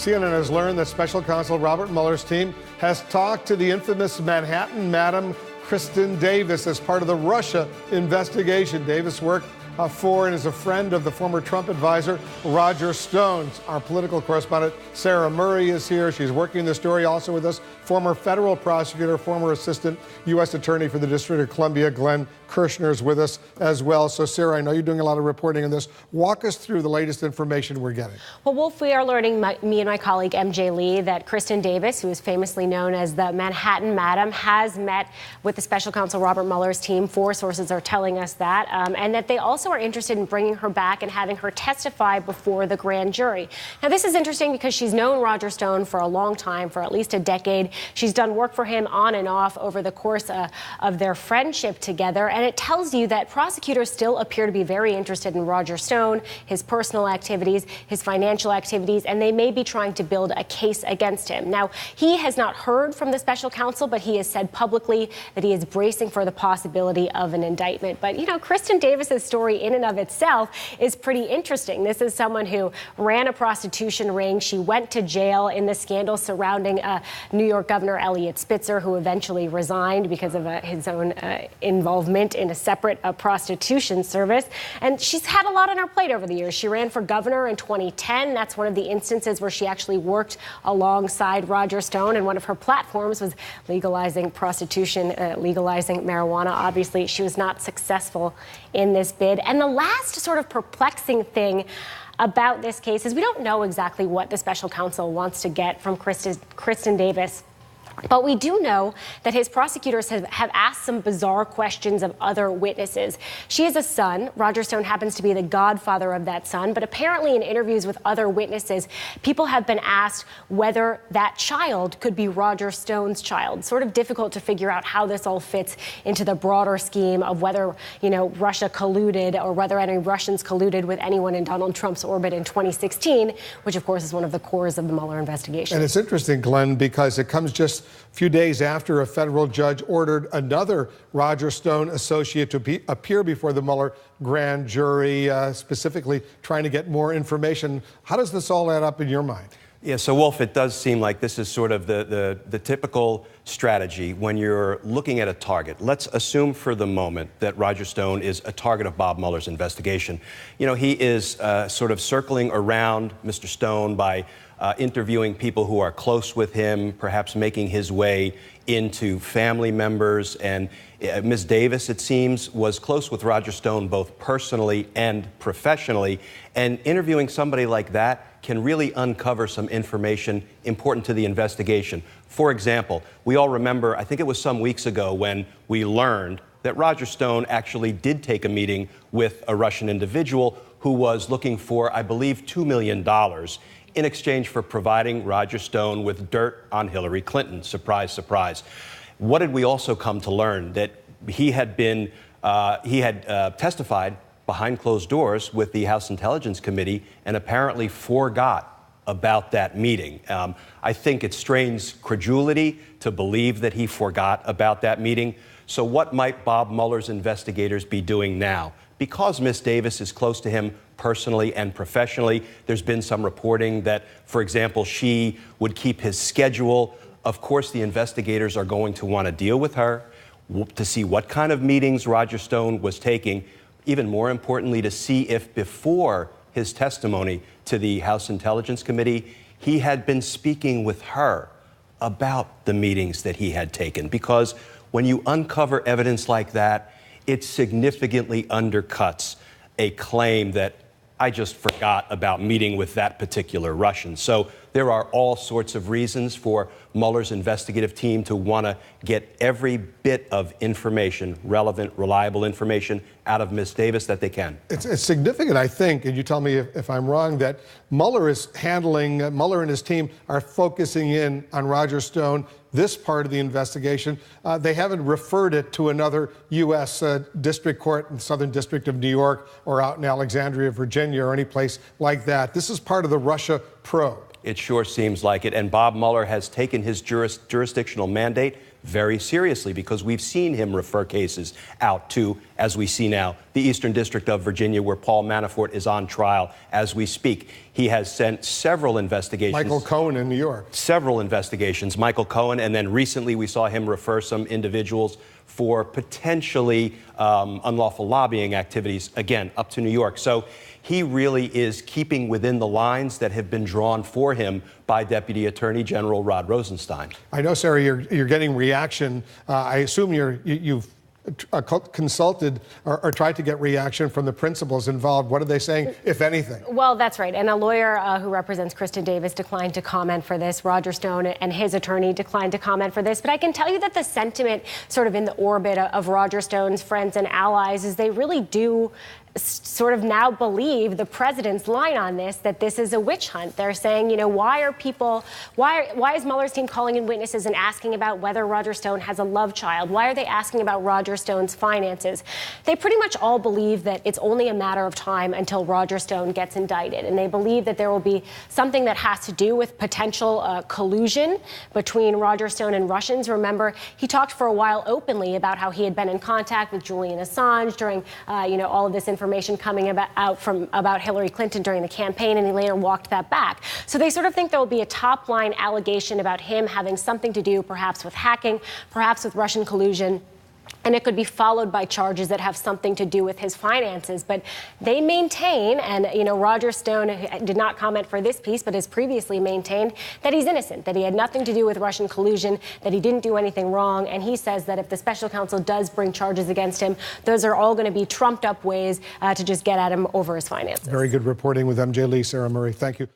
CNN has learned that special counsel Robert Mueller's team has talked to the infamous Manhattan Madam Kristen Davis as part of the Russia investigation. Davis worked for and is a friend of the former Trump advisor Roger Stone. Our political correspondent Sarah Murray is here. She's working the story. Also with us, former federal prosecutor, former assistant U.S. attorney for the District of Columbia, Glenn Kirshner, is with us as well. So, Sarah, I know you're doing a lot of reporting on this. Walk us through the latest information we're getting. Well, Wolf, we are learning, me and my colleague MJ Lee, that Kristen Davis, who is famously known as the Manhattan Madam, has met with the special counsel Robert Mueller's team. 4 sources are telling us that, and that they also are interested in bringing her back and having her testify before the grand jury. Now, this is interesting because she's known Roger Stone for a long time, for at least a decade. She's done work for him on and off over the course of their friendship together, and it tells you that prosecutors still appear to be very interested in Roger Stone, his personal activities, his financial activities, and they may be trying to build a case against him. Now, he has not heard from the special counsel, but he has said publicly that he is bracing for the possibility of an indictment. But, you know, Kristen Davis's story in and of itself is pretty interesting. This is someone who ran a prostitution ring. She went to jail in the scandal surrounding New York Governor Eliot Spitzer, who eventually resigned because of his own involvement in a separate prostitution service. And she's had a lot on her plate over the years. She ran for governor in 2010. That's one of the instances where she actually worked alongside Roger Stone, and one of her platforms was legalizing prostitution, legalizing marijuana. Obviously, she was not successful in this bid. And the last sort of perplexing thing about this case is we don't know exactly what the special counsel wants to get from Kristen Davis. But we do know that his prosecutors have asked some bizarre questions of other witnesses. She has a son. Roger Stone happens to be the godfather of that son. But apparently in interviews with other witnesses, people have been asked whether that child could be Roger Stone's child. Sort of difficult to figure out how this all fits into the broader scheme of whether, you know, Russia colluded or whether any Russians colluded with anyone in Donald Trump's orbit in 2016, which, of course, is one of the cores of the Mueller investigation. And it's interesting, Glenn, because it comes just a few days after a federal judge ordered another Roger Stone associate to appear before the Mueller grand jury, specifically trying to get more information. How does this all add up in your mind? Yeah, so Wolf, it does seem like this is sort of the typical strategy when you're looking at a target. Let's assume for the moment that Roger Stone is a target of Bob Mueller's investigation. You know, he is sort of circling around Mr. Stone by interviewing people who are close with him, perhaps making his way into family members. And Ms. Davis, it seems, was close with Roger Stone both personally and professionally. And interviewing somebody like that can really uncover some information important to the investigation. For example, we all remember, I think it was some weeks ago when we learned that Roger Stone actually did take a meeting with a Russian individual who was looking for, I believe, $2 million in exchange for providing Roger Stone with dirt on Hillary Clinton. Surprise, surprise. What did we also come to learn? That he had testified behind closed doors with the House Intelligence Committee and apparently forgot about that meeting. I think it strains credulity to believe that he forgot about that meeting. So what might Bob Mueller's investigators be doing now? Because Ms. Davis is close to him personally and professionally, there's been some reporting that, for example, she would keep his schedule. Of course, the investigators are going to want to deal with her to see what kind of meetings Roger Stone was taking. Even more importantly, to see if before his testimony to the House Intelligence Committee, he had been speaking with her about the meetings that he had taken. Because when you uncover evidence like that, it significantly undercuts a claim that I just forgot about meeting with that particular Russian. So there are all sorts of reasons for Mueller's investigative team to want to get every bit of information, relevant, reliable information, out of Ms. Davis that they can. It's significant, I think, and you tell me if I'm wrong, that Mueller and his team are focusing in on Roger Stone, this part of the investigation. They haven't referred it to another U.S. district court in the Southern District of New York or out in Alexandria, Virginia, or any place like that. This is part of the Russia probe. It sure seems like it. And Bob Mueller has taken his jurisdictional mandate very seriously, because we've seen him refer cases out to, as we see now, the Eastern District of Virginia, where Paul Manafort is on trial as we speak. He has sent several investigations. Michael Cohen in New York. Several investigations. Michael Cohen, and then recently we saw him refer some individuals for potentially unlawful lobbying activities, again, up to New York. So he really is keeping within the lines that have been drawn for him by Deputy Attorney General Rod Rosenstein. I know, Sarah, you're getting reaction. I assume you've consulted or tried to get reaction from the principals involved. What are they saying, if anything? Well, that's right. And a lawyer who represents Kristen Davis declined to comment for this. Roger Stone and his attorney declined to comment for this. But I can tell you that the sentiment sort of in the orbit of Roger Stone's friends and allies is they really do sort of now believe the president's line on this, that this is a witch hunt. They're saying, you know, why is Mueller's team calling in witnesses and asking about whether Roger Stone has a love child? Why are they asking about Roger Stone's finances? They pretty much all believe that it's only a matter of time until Roger Stone gets indicted. And they believe that there will be something that has to do with potential collusion between Roger Stone and Russians. Remember, he talked for a while openly about how he had been in contact with Julian Assange during, all of this information coming about Hillary Clinton during the campaign, and he later walked that back. So they sort of think there will be a top-line allegation about him having something to do perhaps with hacking, perhaps with Russian collusion, and it could be followed by charges that have something to do with his finances. But they maintain, and Roger Stone did not comment for this piece, but has previously maintained that he's innocent, that he had nothing to do with Russian collusion, that he didn't do anything wrong. And he says that if the special counsel does bring charges against him, those are all going to be trumped up ways to just get at him over his finances. Very good reporting with MJ Lee, Sarah Murray. Thank you.